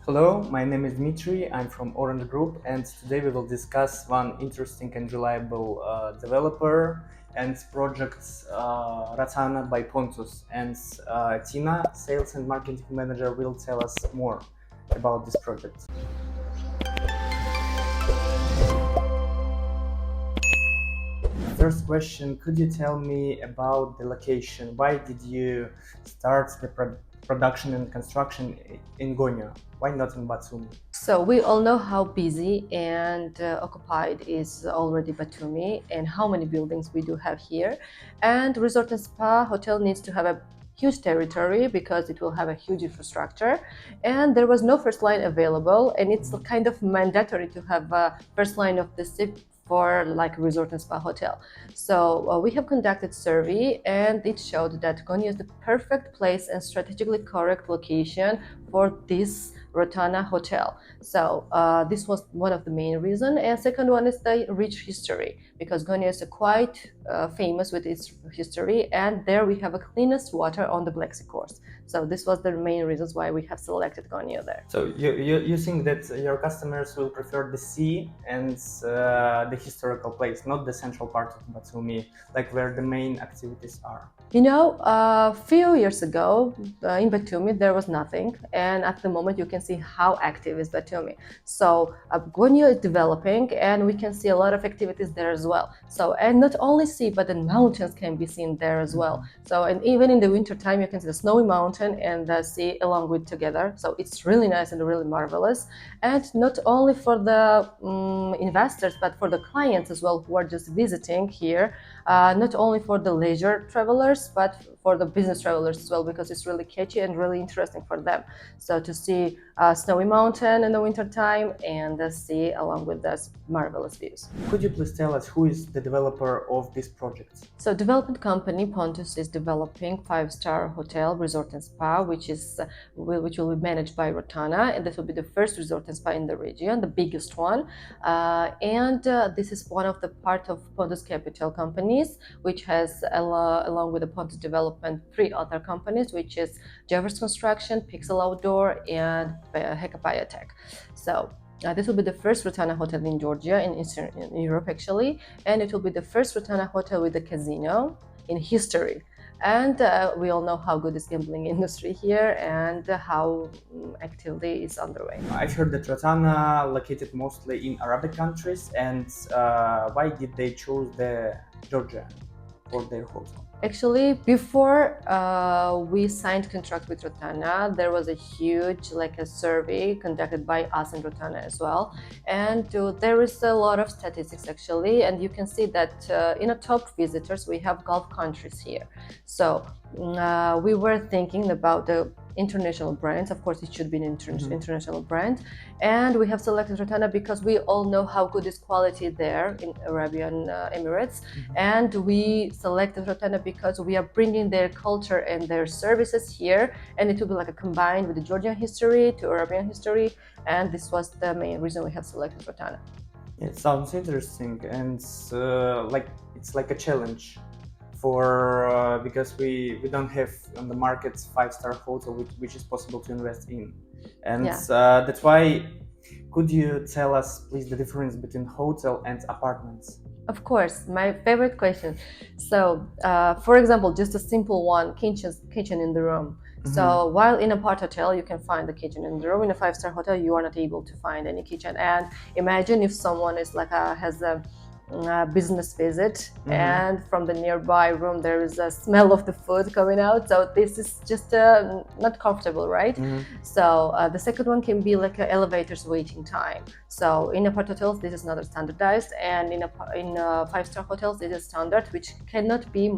Hello, my name is Dmitry. I'm from Orange Group, and today we will discuss one interesting and reliable developer and project Rotana by Pontus. And Tina, sales and marketing manager, will tell us more about this project. First question, could you tell me about the location? Why did you start the production and construction in Gonio? Why not in Batumi? So we all know how busy and occupied is already Batumi and how many buildings we do have here. And resort and spa hotel needs to have a huge territory because it will have a huge infrastructure, and there was no first line available, and it's kind of mandatory to have a first line of the city for like a resort and spa hotel. So we have conducted survey, and it showed that Gonio is the perfect place and strategically correct location for this Rotana hotel. So this was one of the main reasons. And second one is the rich history, because Gonio is quite famous with its history, and there we have a cleanest water on the Black Sea coast. So this was the main reasons why we have selected Gonio there. So you think that your customers will prefer the sea and the historical place, not the central part of Batumi, like where the main activities are? You know, a few years ago in Batumi there was nothing, and at the moment you can see how active is Batumi. So Gonio is developing, and we can see a lot of activities there as well. So, and not only sea, but the mountains can be seen there as well. So, and even in the winter time you can see the snowy mountain and the sea along with together. So it's really nice and really marvelous. And not only for the investors, but for the clients as well who are just visiting here. Not only for the leisure travelers, but for the business travelers as well, because it's really catchy and really interesting for them. So to see a snowy mountain in the winter time and the sea along with those marvelous views. Could you please tell us who is the developer of this project? So development company Pontus is developing five-star hotel, resort and spa, which will be managed by Rotana, and this will be the first resort and spa in the region, the biggest one. This is one of the part of Pontus Capital companies, which has along with the Pontus Development three other companies, which is Jeffers Construction, Pixel Outdoor, and Hekapaya Tech. So this will be the first Rotana hotel in Georgia, in Eastern Europe actually, and it will be the first Rotana hotel with a casino in history. And we all know how good is gambling industry here and how actively is underway. I've heard that Rotana located mostly in Arabic countries, and why did they choose the Georgia for their hotel? Actually, before we signed contract with Rotana, there was a huge a survey conducted by us and Rotana as well, and there is a lot of statistics actually, and you can see that in the top visitors we have Gulf countries here. So we were thinking about the international brands. Of course, it should be an international brand, and we have selected Rotana because we all know how good is quality there in Arabian Emirates, and we selected Rotana because we are bringing their culture and their services here, and it will be like a combined with the Georgian history to Arabian history, and this was the main reason we have selected Rotana. It sounds interesting, and it's like a challenge for because we don't have on the market five-star hotel which is possible to invest in, and that's why. Could you tell us please the difference between hotel and apartments? Of course, my favorite question. So, for example, just a simple one: kitchen in the room. So while in a part hotel you can find the kitchen in the room, in a five-star hotel you are not able to find any kitchen. And imagine if someone is has a business visit, and from the nearby room there is a smell of the food coming out, so this is just not comfortable, right? So the second one can be like an elevator's waiting time. So in apart hotels this is not standardized, and in five-star hotels this is standard, which cannot be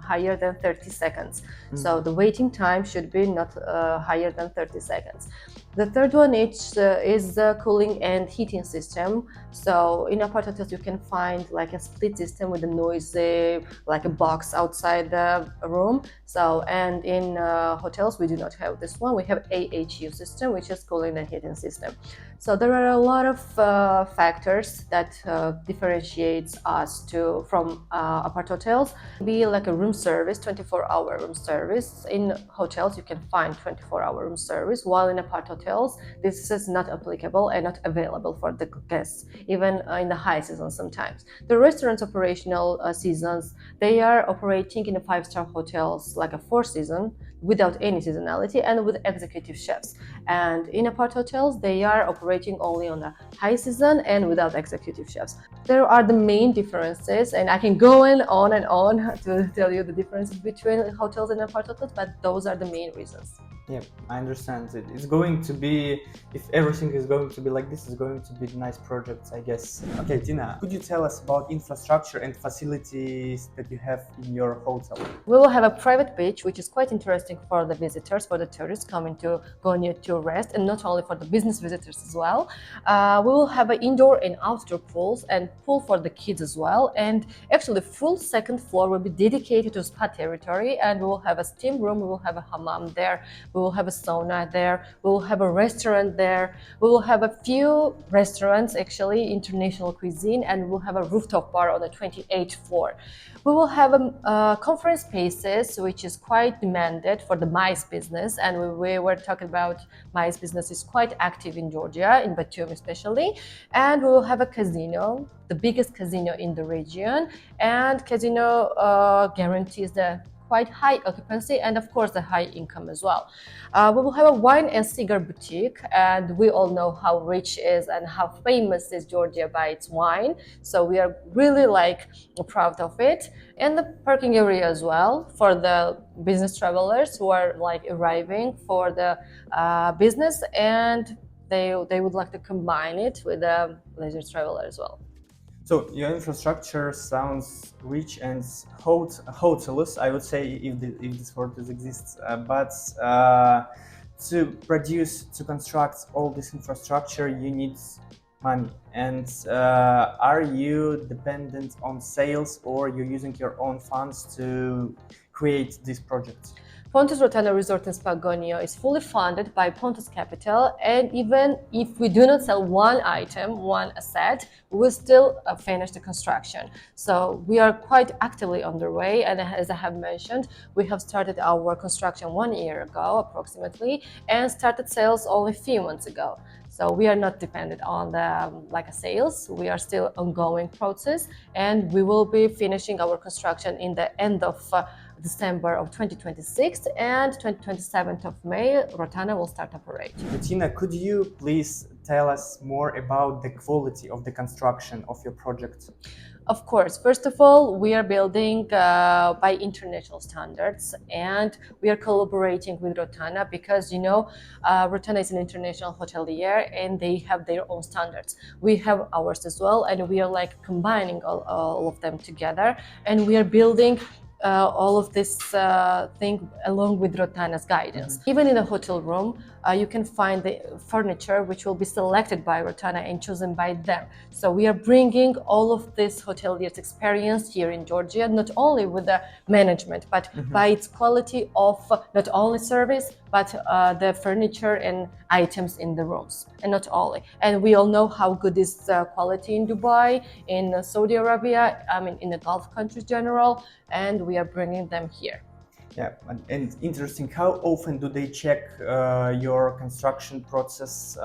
higher than 30 seconds. So the waiting time should be not higher than 30 seconds. The third one is the cooling and heating system. So in apart hotels you can find like a split system with a noisy like a box outside the room. So, and in hotels we do not have this one. We have AHU system, which is cooling and heating system. So there are a lot of factors that differentiates us from apart hotels. Be like a room room service, 24-hour room service. In hotels, you can find 24-hour room service, while in apart hotels, this is not applicable and not available for the guests, even in the high season sometimes. The restaurant's operational seasons, they are operating in a five-star hotels like a four season without any seasonality and with executive chefs. And in apart hotels, they are operating only on the high season and without executive chefs. There are the main differences, and I can go on and on to tell you the differences between hotels and apart hotels, but those are the main reasons. Yeah, I understand it. It's going to be, if everything is going to be like this, it's going to be nice projects, I guess. Okay, Tina, could you tell us about infrastructure and facilities that you have in your hotel? We will have a private beach, which is quite interesting for the visitors, for the tourists coming to Gonio to rest, and not only for the business visitors as well. We will have an indoor and outdoor pools and pool for the kids as well. And actually, full second floor will be dedicated to spa territory, and we will have a steam room, we will have a hammam there. We will have a sauna there, we will have a restaurant there, we will have a few restaurants, actually, international cuisine, and we will have a rooftop bar on the 28th floor. We will have conference spaces, which is quite demanded for the MICE business, and we were talking about MICE business is quite active in Georgia, in Batumi especially, and we will have a casino, the biggest casino in the region, and casino guarantees the quite high occupancy and of course the high income as well. We will have a wine and cigar boutique, and we all know how rich is and how famous is Georgia by its wine, so we are really proud of it. And the parking area as well for the business travelers who are arriving for the business, and they would like to combine it with the leisure traveler as well. So your infrastructure sounds rich and hotelous, I would say, if this word exists. But to construct all this infrastructure, you need money. And are you dependent on sales, or you're using your own funds to create this project? Pontus Rotana Resort and Spa Gonio is fully funded by Pontus Capital, and even if we do not sell one item, one asset, we will still finish the construction. So we are quite actively underway, and as I have mentioned, we have started our construction 1 year ago approximately, and started sales only a few months ago. So we are not dependent on the sales. We are still ongoing process, and we will be finishing our construction in the end of December of 2026, and 27th of May, Rotana will start operate. Tina, could you please tell us more about the quality of the construction of your project? Of course, first of all, we are building by international standards, and we are collaborating with Rotana because, Rotana is an international hotelier and they have their own standards. We have ours as well, and we are combining all of them together, and we are building all of this thing along with Rotana's guidance. Even in a hotel room, you can find the furniture which will be selected by Rotana and chosen by them. So we are bringing all of this hoteliers' experience here in Georgia, not only with the management, but by its quality of not only service, but the furniture and items in the rooms, and not only. And we all know how good is quality in Dubai, in Saudi Arabia, in the Gulf countries general, and we are bringing them here. Yeah, and interesting. How often do they check your construction process?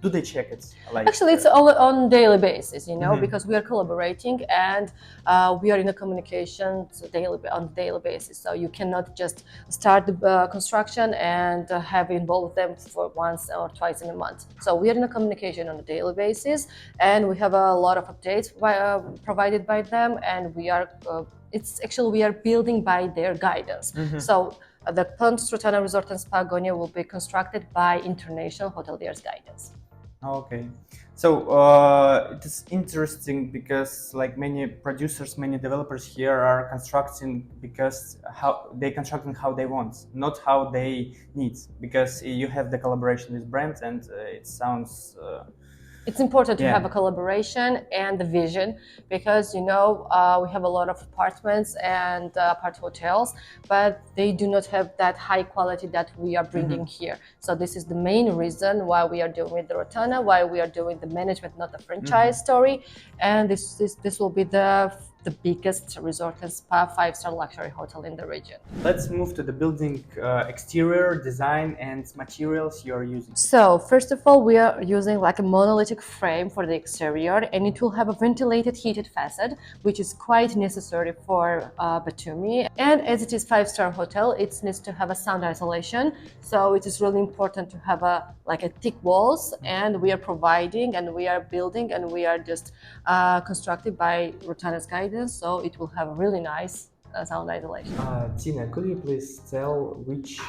Do they check it? Actually, it's on daily basis, because we are collaborating, and we are in a communication on daily basis. So you cannot just start the construction and have involved them for once or twice in a month. So we are in a communication on a daily basis, and we have a lot of updates provided by them, and we are we are building by their guidance. So the Pontus Rotana Resort and Spa Gonio will be constructed by international hoteliers' guidance. Okay, so it is interesting because many producers, many developers here are constructing because how they want, not how they need, because you have the collaboration with brands, and it sounds it's important to have a collaboration and the vision, because we have a lot of apartments and apart hotels, but they do not have that high quality that we are bringing here. So this is the main reason why we are doing with the Rotana, why we are doing the management, not the franchise story, and this will be the the biggest resort and spa 5-star luxury hotel in the region. Let's move to the building exterior design and materials you're using. So first of all, we are using like a monolithic frame for the exterior, and it will have a ventilated heated facade, which is quite necessary for Batumi. And as it is 5-star hotel, it needs to have a sound isolation, so it is really important to have a thick walls, and we are providing and we are building and we are just constructed by Rotana's guidance, so it will have really nice sound isolation. Tina, could you please tell which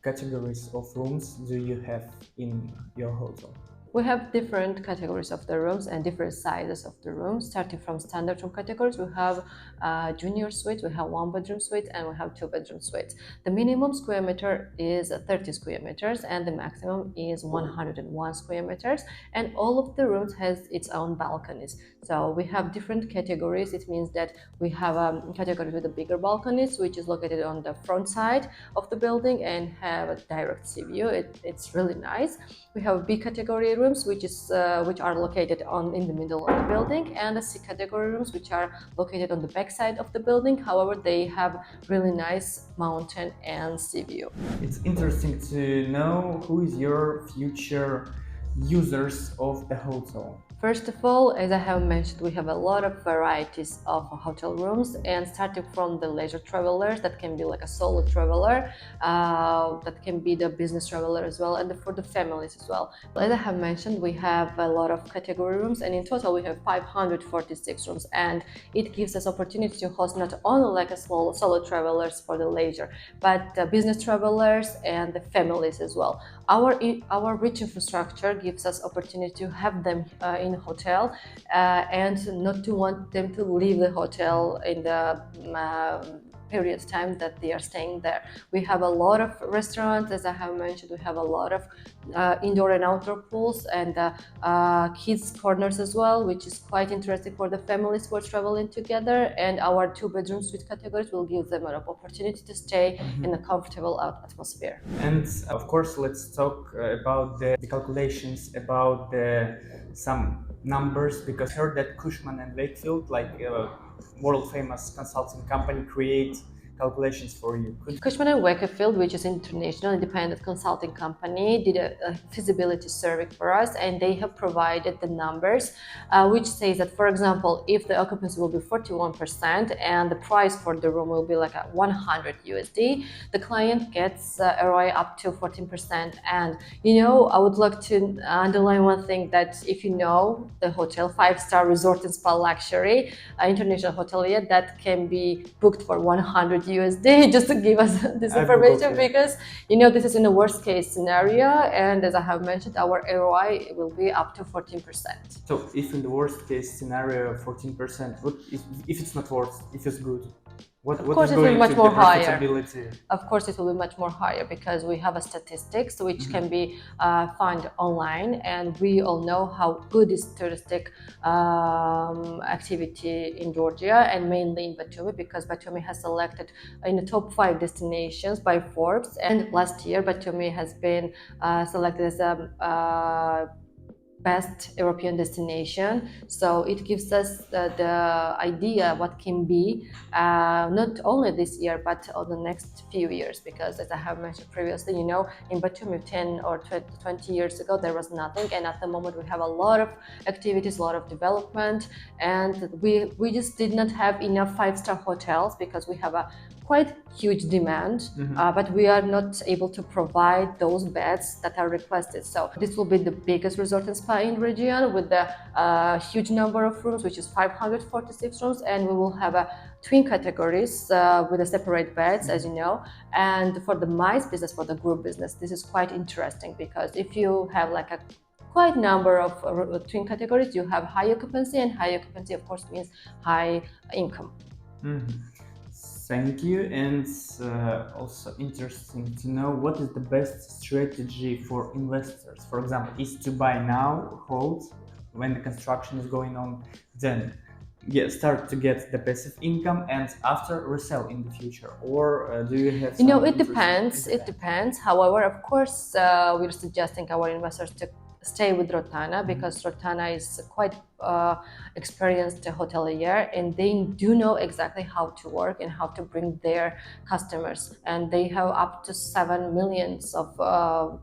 categories of rooms do you have in your hotel? We have different categories of the rooms and different sizes of the rooms. Starting from standard room categories, we have junior suites, we have 1-bedroom suites, and we have 2-bedroom suites. The minimum square meter is 30 square meters and the maximum is 101 square meters. And all of the rooms has its own balconies. So we have different categories. It means that we have a category with the bigger balconies, which is located on the front side of the building and have a direct sea view. It's really nice. We have B category rooms, which are located in the middle of the building, and the C category rooms, which are located on the back side of the building. However, they have really nice mountain and sea view. It's interesting to know who is your future users of the hotel. First of all, as I have mentioned, we have a lot of varieties of hotel rooms, and starting from the leisure travelers, that can be like a solo traveler, that can be the business traveler as well, and for the families as well. As I have mentioned, we have a lot of category rooms, and in total we have 546 rooms, and it gives us opportunity to host not only like a small solo travelers for the leisure, but business travelers and the families as well. Our rich infrastructure gives us opportunity to have them in a hotel and not to want them to leave the hotel in the period of time that they are staying there. We have a lot of restaurants, as I have mentioned. We have a lot of indoor and outdoor pools and kids corners as well, which is quite interesting for the families who are traveling together. And our 2-bedroom suite categories will give them an opportunity to stay in a comfortable atmosphere. And of course, let's talk about the calculations, about some numbers, because I heard that Cushman and Wakefield, like world famous consulting company, create calculations for you. Cushman and Wakefield, which is an international independent consulting company, did a feasibility survey for us, and they have provided the numbers, which says that, for example, if the occupancy will be 41% and the price for the room will be like a 100 USD, the client gets a ROI up to 14%. And I would like to underline one thing, that if you know the hotel 5-star resort and spa luxury international hotelier, that can be booked for 100 USD, just to give us this information, because this is in a worst case scenario, and as I have mentioned, our ROI will be up to 14%. So if in the worst case scenario 14%, what if it's not worse, if it's good? Of course, it will be much more higher. Of course, it will be much more higher because we have a statistics which can be found online, and we all know how good is touristic activity in Georgia, and mainly in Batumi, because Batumi has selected in the top 5 destinations by Forbes, and last year Batumi has been selected as a best European destination. So it gives us the idea what can be not only this year but on the next few years, because as I have mentioned previously, in Batumi 10 or 20 years ago there was nothing, and at the moment we have a lot of activities, a lot of development, and we just did not have enough 5-star hotels because we have a quite huge demand, but we are not able to provide those beds that are requested. So this will be the biggest resort and spa in region with the huge number of rooms, which is 546 rooms, and we will have a twin categories with a separate beds, as you know. And for the MICE business, for the group business, this is quite interesting, because if you have like a quite number of twin categories, you have high occupancy, and high occupancy of course means high income. Thank you. And also interesting to know, what is the best strategy for investors? For example, is to buy now, hold when the construction is going on, then start to get the passive income, and after resell in the future? Or do you have it depends. However, of course, we're suggesting our investors to stay with Rotana because Rotana is quite experienced hotelier, and they do know exactly how to work and how to bring their customers, and they have up to 7 millions of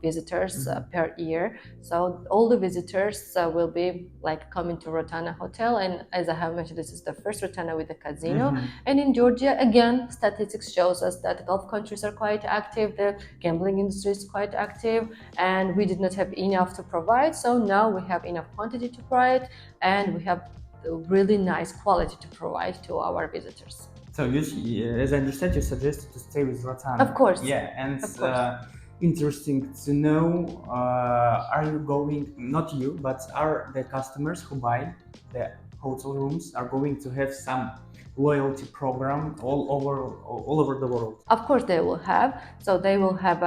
visitors per year. So all the visitors will be like coming to Rotana hotel, and as I have mentioned, this is the first Rotana with a casino. And in Georgia, again, statistics shows us that Gulf countries are quite active, the gambling industry is quite active, and we did not have enough to provide. So now we have enough quantity to provide, and we have really nice quality to provide to our visitors. So, as I understand, you suggested to stay with Rotana. Of course. Yeah, and Of course. interesting to know. Are you going? Not you, but are the customers who buy the hotel rooms are going to have some loyalty program all over the world? Of course, they will have. So they will have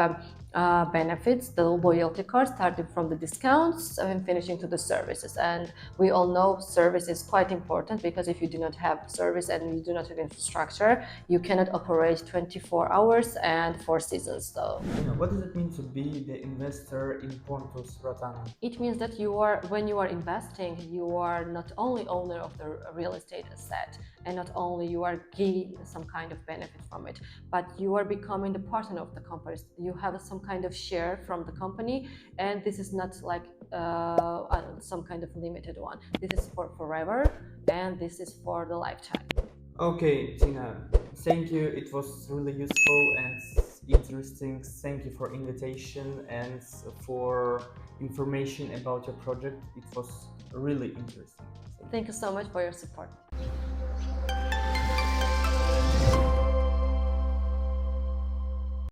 benefits, the loyalty card, starting from the discounts and finishing to the services. And we all know service is quite important, because if you do not have service and you do not have infrastructure, you cannot operate 24 hours and 4 seasons. So What does it mean to be the investor in Pontus Rotana? it means that you are, when you are investing, you are not only owner of the real estate asset, and not only you are getting some kind of benefit from it, but you are becoming the partner of the company. You have some kind of share from the company, and this is not like some kind of limited one. This is for forever, and this is for the lifetime. Okay, Tina, thank you. It was really useful and interesting. Thank you for invitation and for information about your project. It was really interesting. Thank you so much for your support.